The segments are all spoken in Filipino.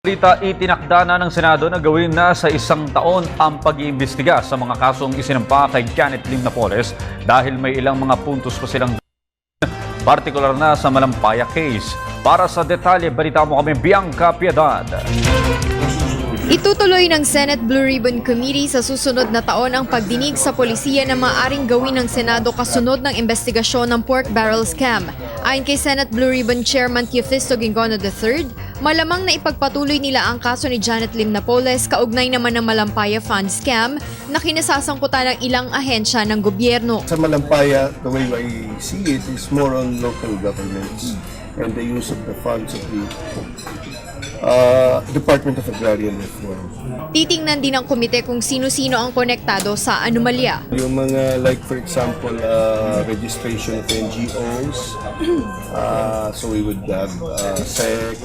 Balita, itinakda na ng Senado na gawin na sa isang taon ang pag-iimbestiga sa mga kasong isinampa kay Janet Lim Napoles dahil may ilang mga puntos pa silang partikular na sa Malampaya case. Para sa detalye, balita mo kami Bianca Piedad. Itutuloy ng Senate Blue Ribbon Committee sa susunod na taon ang pagdinig sa polisiya na maaaring gawin ng Senado kasunod ng investigasyon ng pork barrel scam. Ayon kay Senate Blue Ribbon Chairman Theofisto Gingono III, malamang na ipagpatuloy nila ang kaso ni Janet Lim Napoles kaugnay naman ng Malampaya Fund Scam na kinasasangkutan ng ilang ahensya ng gobyerno. Sa Malampaya, the way I see it is more on local governments and the use of the funds of the Department of Agrarian Reform. Titingnan din ng komite kung sino-sino ang konektado sa anomalya. Yung mga like for example, registration of NGOs, so we would have SEC,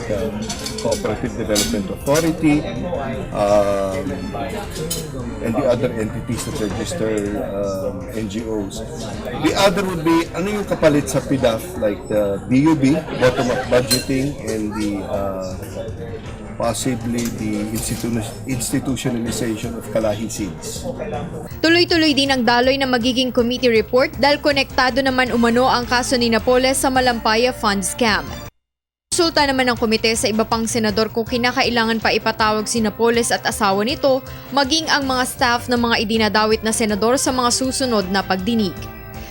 Cooperative Development Authority, and the other entities that register NGOs. The other would be, ano yung kapalit sa PDAF, like the BUB, bottom-up budgeting, and the possibly the institutionalization of Kalahi Seeds. Tuloy-tuloy din ang daloy na magiging committee report dahil konektado naman umano ang kaso ni Napoles sa Malampaya Fund Scam. Konsulta naman ng komite sa iba pang senador kung kinakailangan pa ipatawag si Napoles at asawa nito, maging ang mga staff ng mga idinadawit na senador sa mga susunod na pagdinig.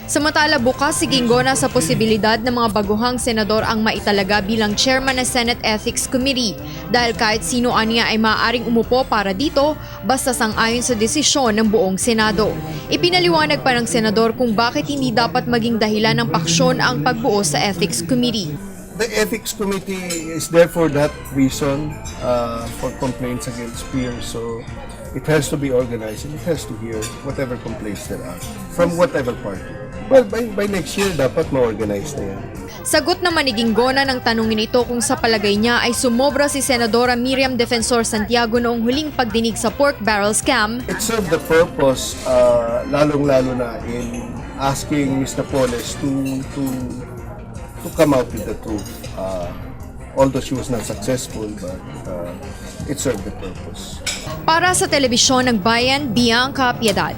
Samantala, bukas si Gingono sa posibilidad na mga baguhang senador ang maitalaga bilang chairman ng Senate Ethics Committee dahil kahit sino aniya ay maaaring umupo para dito basta sang-ayon sa desisyon ng buong Senado. Ipinaliwanag pa ng senador kung bakit hindi dapat maging dahilan ng paksyon ang pagbuo sa Ethics Committee. The Ethics Committee is there for that reason, for complaints against peers. So it has to be organized and it has to hear whatever complaints there are from whatever party. Well, by next year, dapat ma-organize na yan. Sagot naman ni Gingono ng tanungin ito kung sa palagay niya ay sumobra si Senadora Miriam Defensor Santiago noong huling pagdinig sa pork barrel scam. It served the purpose, lalong-lalo na in asking Ms. Napoles to come out with the truth. Although she was not successful, but it served the purpose. Para sa Telebisyon ng Bayan, Bianca Piedad.